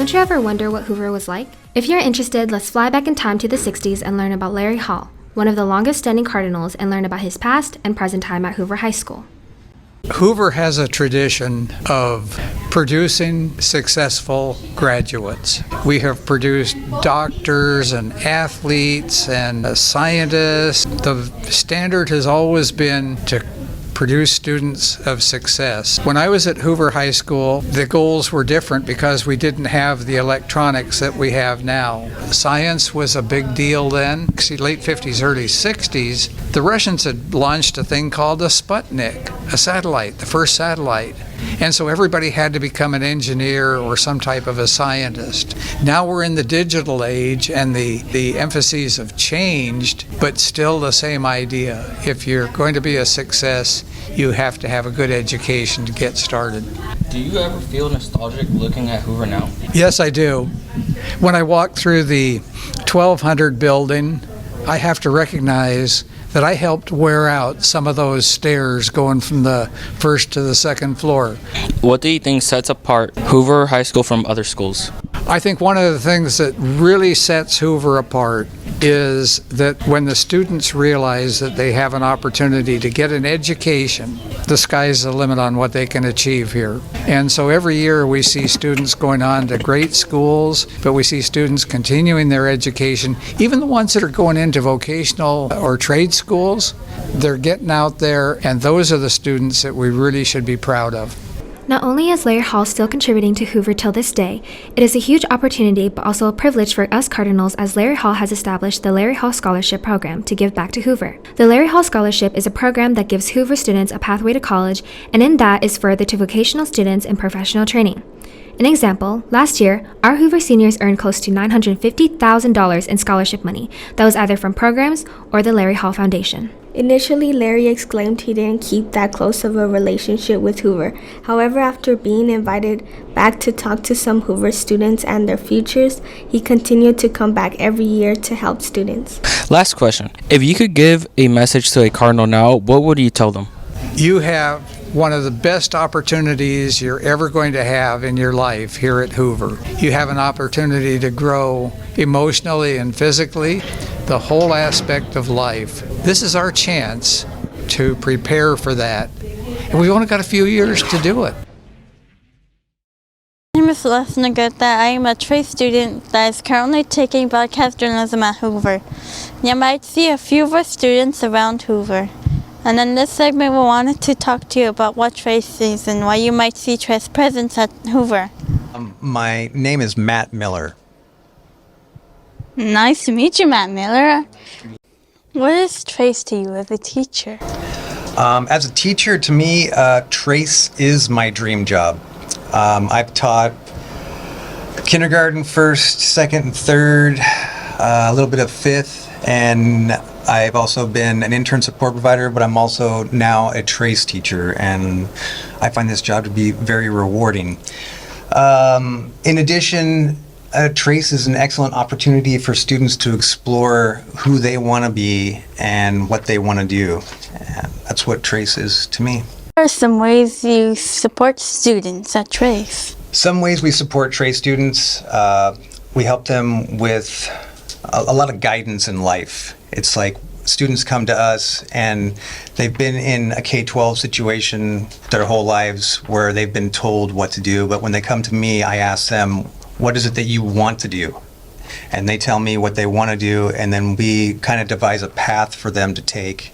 Don't you ever wonder what Hoover was like? If you're interested, let's fly back in time to the 60s and learn about Larry Hall, one of the longest standing Cardinals, and learn about his past and present time at Hoover High School. Hoover has a tradition of producing successful graduates. We have produced doctors and athletes and scientists. The standard has always been to produce students of success. When I was at Hoover High School, the goals were different because we didn't have the electronics that we have now. Science was a big deal then. Late 50s, early 60s, the Russians had launched a thing called a Sputnik, a satellite, the first satellite. And so everybody had to become an engineer or some type of a scientist. Now we're in the digital age and the emphases have changed, but still the same idea. If you're going to be a success, you have to have a good education to get started. Do you ever feel nostalgic looking at Hoover now? Yes, I do. When I walk through the 1200 building, I have to recognize that I helped wear out some of those stairs going from the first to the second floor. What do you think sets apart Hoover High School from other schools? I think one of the things that really sets Hoover apart is that when the students realize that they have an opportunity to get an education, the sky's the limit on what they can achieve here. And so every year we see students going on to great schools, but we see students continuing their education. Even the ones that are going into vocational or trade schools, they're getting out there, and those are the students that we really should be proud of. Not only is Larry Hall still contributing to Hoover till this day, it is a huge opportunity but also a privilege for us Cardinals as Larry Hall has established the Larry Hall Scholarship Program to give back to Hoover. The Larry Hall Scholarship is a program that gives Hoover students a pathway to college, and in that is further to vocational students in professional training. An example, last year, our Hoover seniors earned close to $950,000 in scholarship money that was either from programs or the Larry Hall Foundation. Initially, Larry exclaimed he didn't keep that close of a relationship with Hoover. However, after being invited back to talk to some Hoover students and their futures, he continued to come back every year to help students. Last question. If you could give a message to a Cardinal now, what would you tell them? You have one of the best opportunities you're ever going to have in your life here at Hoover. You have an opportunity to grow emotionally and physically, the whole aspect of life. This is our chance to prepare for that. And we've only got a few years to do it. My name is Lesna Gutta. I am a trade student that is currently taking broadcast journalism at Hoover. You might see a few of our students around Hoover. And in this segment, we wanted to talk to you about what trades is and why you might see trades presence at Hoover. My name is Matt Miller. Nice to meet you, Matt Miller. What is trace to you as a teacher? As a teacher, to me, trace is my dream job. I've taught kindergarten, first, second, and third, a little bit of fifth, and I've also been an intern support provider, but I'm also now a trace teacher, and I find this job to be very rewarding. In addition, trace is an excellent opportunity for students to explore who they want to be and what they want to do. And that's what trace is to me. What are some ways you support students at trace? Some ways we support trace students, we help them with a lot of guidance in life. It's like students come to us and they've been in a K-12 situation their whole lives where they've been told what to do, but when they come to me, I ask them, what is it that you want to do? And they tell me what they want to do, and then we kind of devise a path for them to take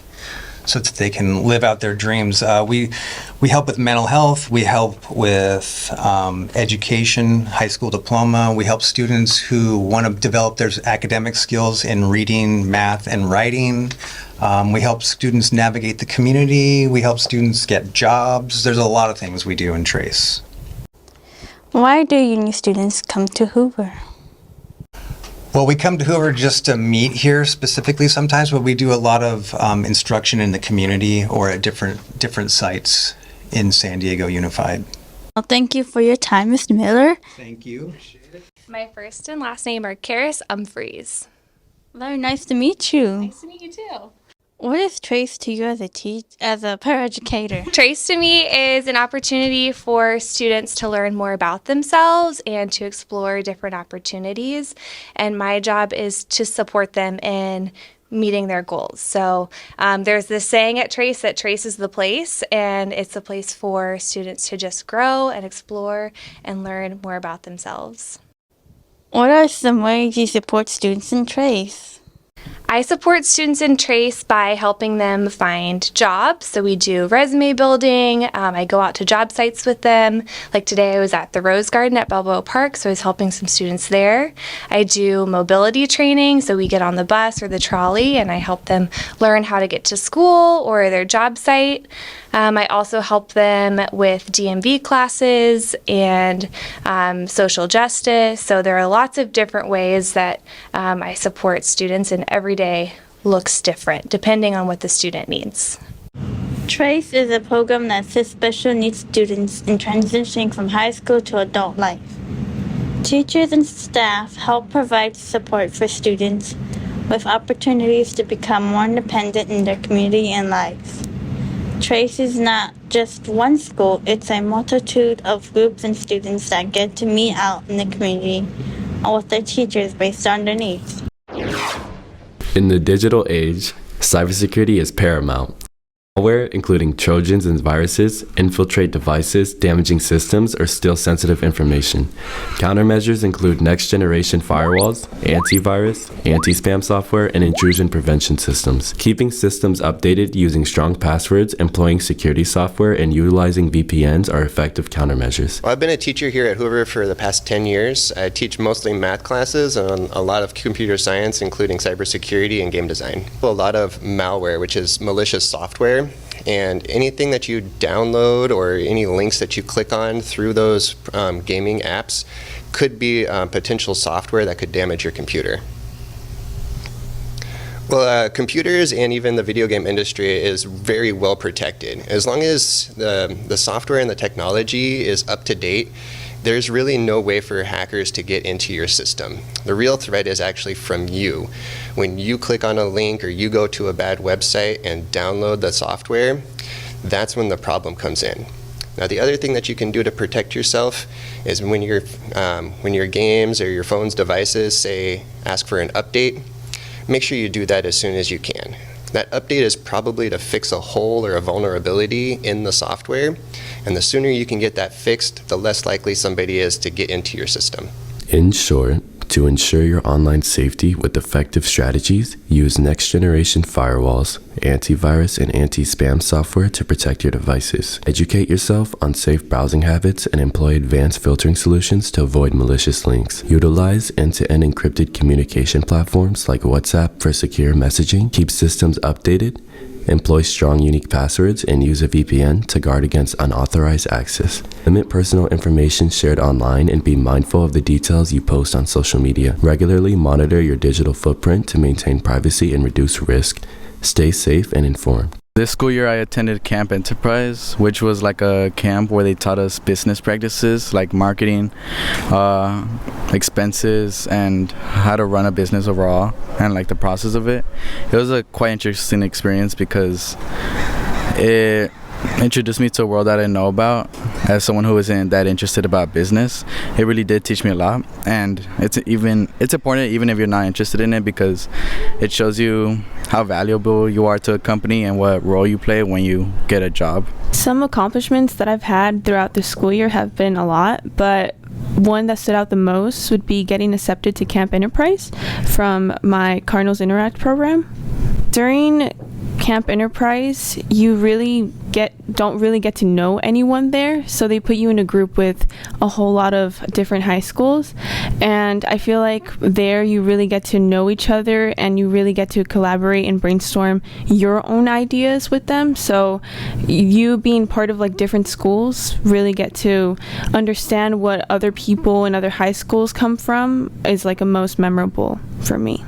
so that they can live out their dreams. We help with mental health, we help with education, high school diploma, we help students who want to develop their academic skills in reading, math, and writing. We help students navigate the community, we help students get jobs. There's a lot of things we do in Trace. Why do uni students come to Hoover? Well, we come to Hoover just to meet here specifically sometimes, but we do a lot of instruction in the community or at different sites in San Diego Unified. Well, thank you for your time, Mr. Miller. Thank you. My first and last name are Karis Umphreys. Very nice to meet you. Nice to meet you too. What is Trace to you as a paraeducator? Trace to me is an opportunity for students to learn more about themselves and to explore different opportunities. And my job is to support them in meeting their goals. So there's this saying at Trace that Trace is the place, and it's a place for students to just grow and explore and learn more about themselves. What are some ways you support students in Trace? I support students in Trace by helping them find jobs. So we do resume building. I go out to job sites with them. Like today I was at the Rose Garden at Balboa Park, so I was helping some students there. I do mobility training, so we get on the bus or the trolley and I help them learn how to get to school or their job site. I also help them with DMV classes and social justice. So there are lots of different ways that I support students, and every day looks different depending on what the student needs. Trace is a program that assists special needs students in transitioning from high school to adult life. Teachers and staff help provide support for students with opportunities to become more independent in their community and lives. Trace is not just one school, it's a multitude of groups and students that get to meet out in the community with their teachers based on their needs. In the digital age, cybersecurity is paramount. Malware, including Trojans and viruses, infiltrate devices, damaging systems, or steal sensitive information. Countermeasures include next-generation firewalls, antivirus, anti-spam software, and intrusion prevention systems. Keeping systems updated using strong passwords, employing security software, and utilizing VPNs are effective countermeasures. Well, I've been a teacher here at Hoover for the past 10 years. I teach mostly math classes and a lot of computer science, including cybersecurity and game design. A lot of malware, which is malicious software. And anything that you download or any links that you click on through those gaming apps could be potential software that could damage your computer. Well, computers and even the video game industry is very well protected. As long as the software and the technology is up to date, there's really no way for hackers to get into your system. The real threat is actually from you. When you click on a link or you go to a bad website and download the software, that's when the problem comes in. Now, the other thing that you can do to protect yourself is when your games or your phone's devices say ask for an update, make sure you do that as soon as you can. That update is probably to fix a hole or a vulnerability in the software, and the sooner you can get that fixed, the less likely somebody is to get into your system. In short, to ensure your online safety with effective strategies, use next-generation firewalls, antivirus, and anti-spam software to protect your devices. Educate yourself on safe browsing habits and employ advanced filtering solutions to avoid malicious links. Utilize end-to-end encrypted communication platforms like WhatsApp for secure messaging. Keep systems updated. Employ strong, unique passwords and use a VPN to guard against unauthorized access. Limit personal information shared online and be mindful of the details you post on social media. Regularly monitor your digital footprint to maintain privacy and reduce risk. Stay safe and informed. This school year I attended Camp Enterprise, which was like a camp where they taught us business practices like marketing, expenses, and how to run a business overall, and like the process of it. It was a quite interesting experience because it introduced me to a world that I didn't know about. As someone who isn't that interested about business, it really did teach me a lot, and it's important even if you're not interested in it, because it shows you how valuable you are to a company and what role you play when you get a job. Some accomplishments that I've had throughout the school year have been a lot, but one that stood out the most would be getting accepted to Camp Enterprise from my Cardinals Interact program. During Camp Enterprise, you don't really get to know anyone there, so they put you in a group with a whole lot of different high schools, and I feel like there you really get to know each other and you really get to collaborate and brainstorm your own ideas with them. So you being part of like different schools really get to understand what other people in other high schools come from is like a most memorable for me.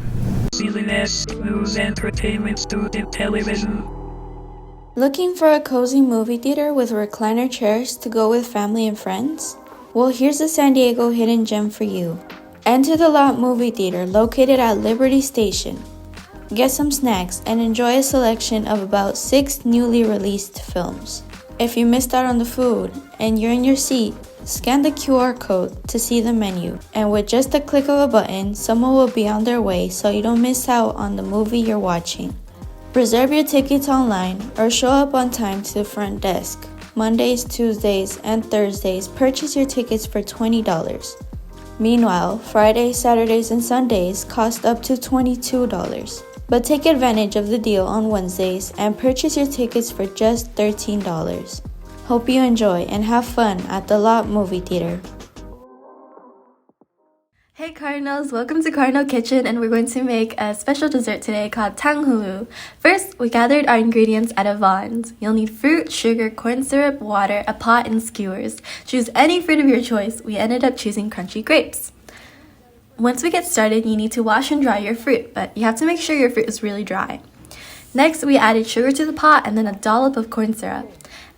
News Entertainment Student Television. Looking for a cozy movie theater with recliner chairs to go with family and friends? Well, here's a San Diego hidden gem for you. Enter the Lot Movie Theater located at Liberty Station. get some snacks, and enjoy a selection of about 6 newly released films. If you missed out on the food and you're in your seat, scan the QR code to see the menu, and with just a click of a button, someone will be on their way so you don't miss out on the movie you're watching. Reserve your tickets online or show up on time to the front desk. Mondays, Tuesdays, and Thursdays, purchase your tickets for $20. Meanwhile, Fridays, Saturdays, and Sundays cost up to $22. But take advantage of the deal on Wednesdays and purchase your tickets for just $13. Hope you enjoy and have fun at the Lot Movie Theater. Hey Cardinals, welcome to Cardinal Kitchen, and we're going to make a special dessert today called Tango. First, we gathered our ingredients at Avon's. You'll need fruit, sugar, corn syrup, water, a pot, and skewers. Choose any fruit of your choice. We ended up choosing crunchy grapes. Once we get started, you need to wash and dry your fruit, but you have to make sure your fruit is really dry. Next, we added sugar to the pot and then a dollop of corn syrup.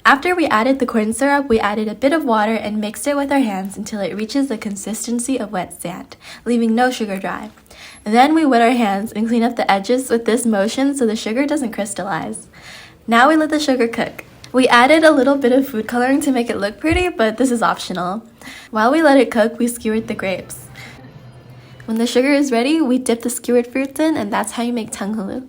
After we added the corn syrup, we added a bit of water and mixed it with our hands until it reaches the consistency of wet sand, leaving no sugar dry. Then we wet our hands and clean up the edges with this motion so the sugar doesn't crystallize. Now we let the sugar cook. We added a little bit of food coloring to make it look pretty, but this is optional. While we let it cook, we skewered the grapes. When the sugar is ready, we dip the skewered fruits in, and that's how you make tanghulu.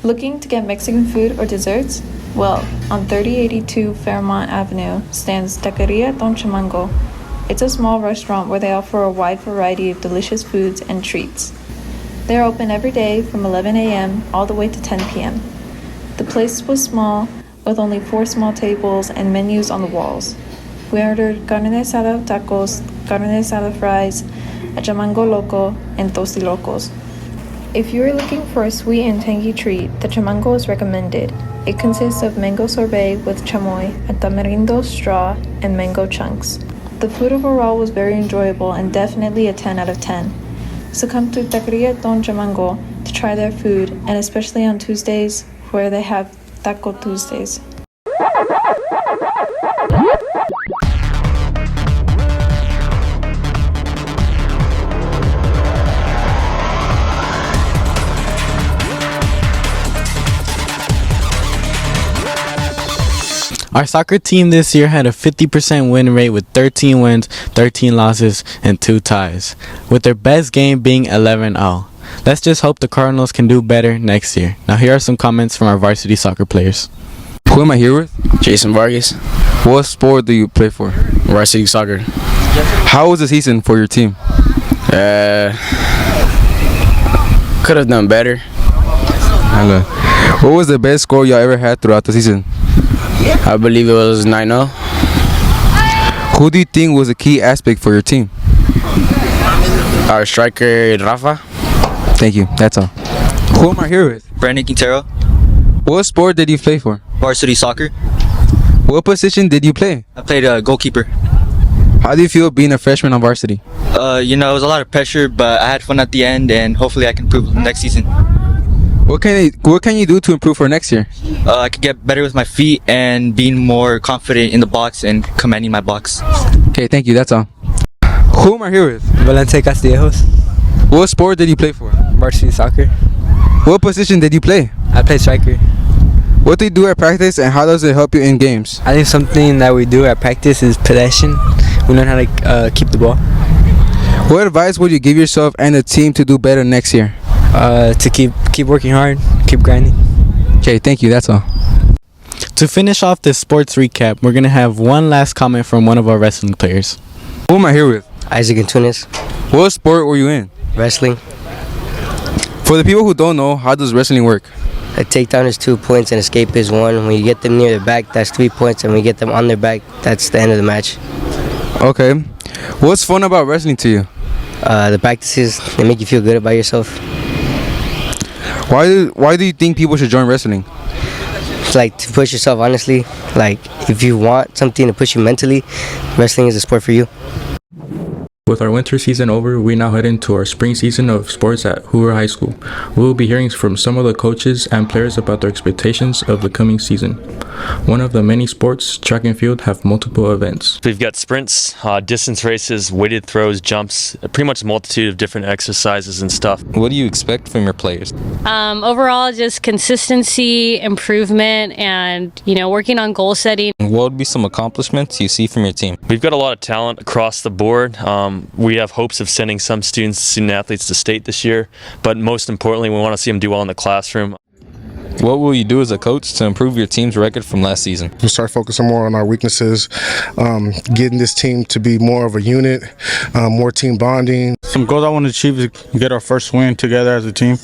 Looking to get Mexican food or desserts? Well, on 3082 Fairmont Avenue stands Takaria Tango. It's a small restaurant where they offer a wide variety of delicious foods and treats. They're open every day from 11 a.m. all the way to 10 p.m. The place was small, with only 4 small tables and menus on the walls. We ordered carne asada tacos, carne asada fries, a chamango loco, and tostilocos. If you are looking for a sweet and tangy treat, the chamango is recommended. It consists of mango sorbet with chamoy, a tamarindo straw, and mango chunks. The food overall was very enjoyable and definitely a 10 out of 10. So come to Takaria Tango to try their food, and especially on Tuesdays, where they have Taco Tuesdays. Our soccer team this year had a 50% win rate with 13 wins, 13 losses, and 2 ties, with their best game being 11-0. Let's just hope the Cardinals can do better next year. Now here are some comments from our varsity soccer players. Who am I here with? Jason Vargas. What sport do you play for? Varsity soccer. How was the season for your team? Could have done better. Okay. What was the best score y'all ever had throughout the season? I believe it was 9-0. Who do you think was a key aspect for your team? Our striker, Rafa. Thank you. That's all. Who am I here with? Brandon Quintero. What sport did you play for? Varsity soccer. What position did you play? I played goalkeeper. How do you feel being a freshman on varsity? It was a lot of pressure, but I had fun at the end, and hopefully I can improve next season. What can you do to improve for next year? I could get better with my feet and being more confident in the box and commanding my box. Okay, thank you. That's all. Who am I here with? Valente Castillejos. What sport did you play for? Varsity soccer. What position did you play? I play striker. What do you do at practice, and how does it help you in games? I think something that we do at practice is possession. We learn how to keep the ball. What advice would you give yourself and the team to do better next year? To keep working hard, keep grinding. Okay, thank you. That's all. To finish off this sports recap, we're going to have one last comment from one of our wrestling players. Who am I here with? Isaac Antunes. What sport were you in? Wrestling. For the people who don't know, how does wrestling work? A takedown is 2 points and escape is 1. When you get them near their back, that's 3 points, and when you get them on their back, that's the end of the match. Okay. What's fun about wrestling to you? The practices, they make you feel good about yourself. Why do you think people should join wrestling? It's like to push yourself, honestly. Like if you want something to push you mentally, wrestling is a sport for you. With our winter season over, we now head into our spring season of sports at Hoover High School. We will be hearing from some of the coaches and players about their expectations of the coming season. One of the many sports, track and field, have multiple events. We've got sprints, distance races, weighted throws, jumps, pretty much a multitude of different exercises and stuff. What do you expect from your players? Overall, just consistency, improvement, and working on goal setting. What would be some accomplishments you see from your team? We've got a lot of talent across the board. We have hopes of sending some student athletes to state this year, but most importantly, we want to see them do well in the classroom. What will you do as a coach to improve your team's record from last season? We'll start focusing more on our weaknesses, getting this team to be more of a unit, more team bonding. Some goals I want to achieve is get our first win together as a team,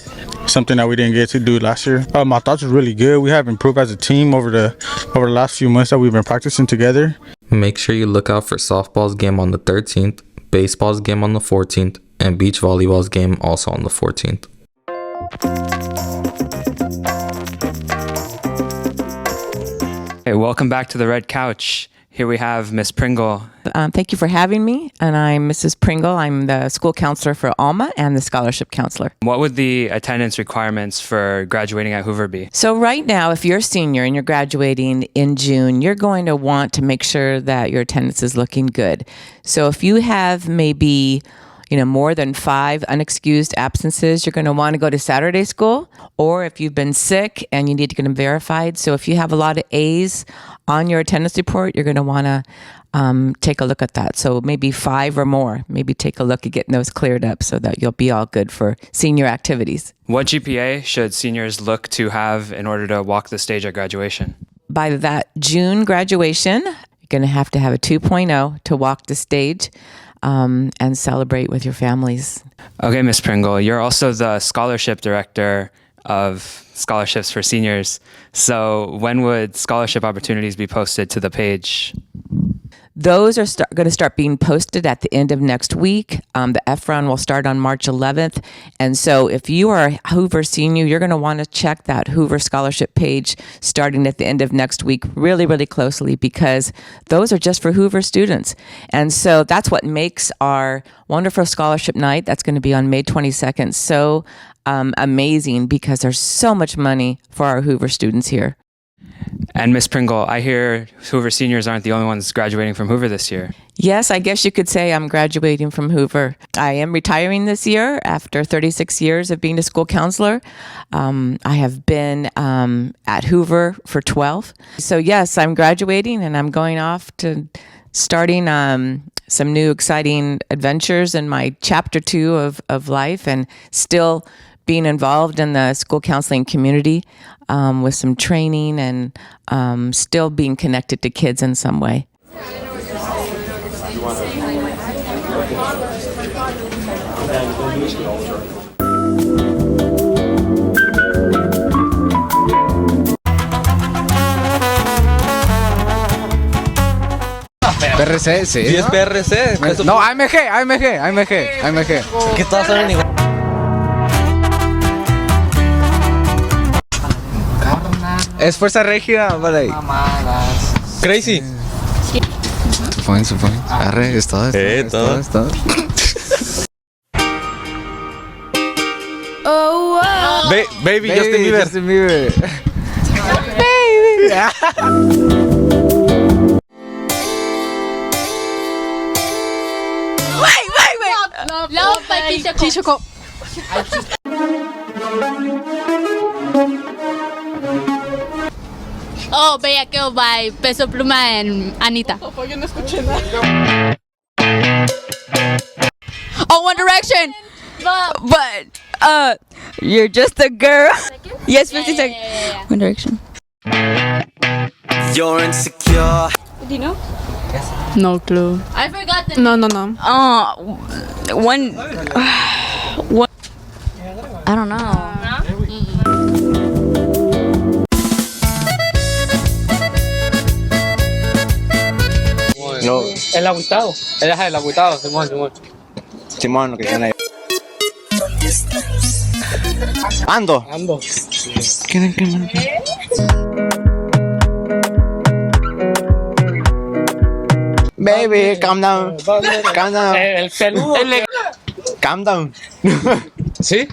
something that we didn't get to do last year. My thoughts are really good. We have improved as a team over the last few months that we've been practicing together. Make sure you look out for softball's game on the 13th, baseball's game on the 14th, and beach volleyball's game also on the 14th. Hey, welcome back to the Red Couch. Here we have Miss Pringle. Thank you for having me. And I'm Mrs. Pringle. I'm the school counselor for Alma and the scholarship counselor. What would the attendance requirements for graduating at Hoover be? So right now, if you're a senior and you're graduating in June, you're going to want to make sure that your attendance is looking good. So if you have maybe more than 5 unexcused absences, you're going to want to go to Saturday school, or if you've been sick and you need to get them verified. So if you have a lot of A's on your attendance report, you're going to want to take a look at that. So maybe 5 or more, maybe take a look at getting those cleared up so that you'll be all good for senior activities. What GPA should seniors look to have in order to walk the stage at graduation? By that June graduation, you're going to have a 2.0 to walk the stage. And celebrate with your families. Okay, Ms. Pringle, you're also the scholarship director of scholarships for seniors. So when would scholarship opportunities be posted to the page? Those are going to start being posted at the end of next week. The F-run will start on March 11th. And so if you are a Hoover senior, you're going to want to check that Hoover scholarship page starting at the end of next week really, really closely, because those are just for Hoover students. And so that's what makes our wonderful scholarship night, that's going to be on May 22nd, so amazing, because there's so much money for our Hoover students here. And Ms. Pringle, I hear Hoover seniors aren't the only ones graduating from Hoover this year. Yes, I guess you could say I'm graduating from Hoover. I am retiring this year after 36 years of being a school counselor. I have been at Hoover for 12. So yes, I'm graduating and I'm going off to starting some new exciting adventures in my chapter 2 of life, and still being involved in the school counseling community with some training and still being connected to kids in some way. PRC, sí. ¿Sí es PRC? No, AMG. Que todas son igual. Es Fuerza Regia, vale. Crazy. Supongo. Arre, es todo. Oh, wow. Baby, Justin Bieber. Baby. Love by Keisha Cole. Oh, Bellaqueo by Peso Pluma and Anita. Yo no escuché nada. Oh, One Direction. But you're just a girl. Yes, 50 seconds. Yeah. One Direction. You're insecure. Do you know? No clue. I forgot the No. One. I don't know. No. El agüitado. El agüitado, Simón, lo que tiene ahí. Ando. Baby, calm down. Calm down. El peludo. Calm down. ¿Sí?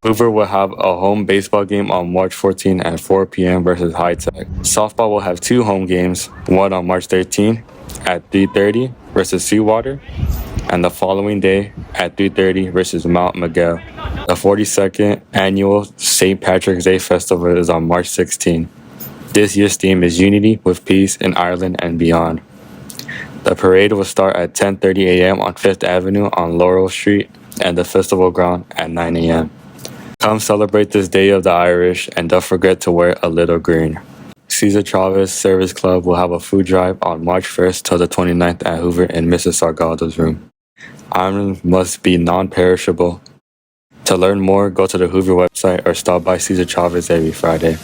Hoover will have a home baseball game on March 14 at 4 p.m. versus High Tech. Softball will have 2 home games, one on March 13 at 3:30 versus Seawater, and the following day at 3:30 versus Mount Miguel. The 42nd annual St. Patrick's Day Festival is on March 16. This year's theme is Unity with Peace in Ireland and beyond. The parade will start at 10:30 a.m. on 5th Avenue on Laurel Street and the festival ground at 9 a.m. Come celebrate this Day of the Irish and don't forget to wear a little green. Cesar Chavez Service Club will have a food drive on March 1st till the 29th at Hoover in Mrs. Salgado's room. Items must be non-perishable. To learn more, go to the Hoover website or stop by Cesar Chavez every Friday.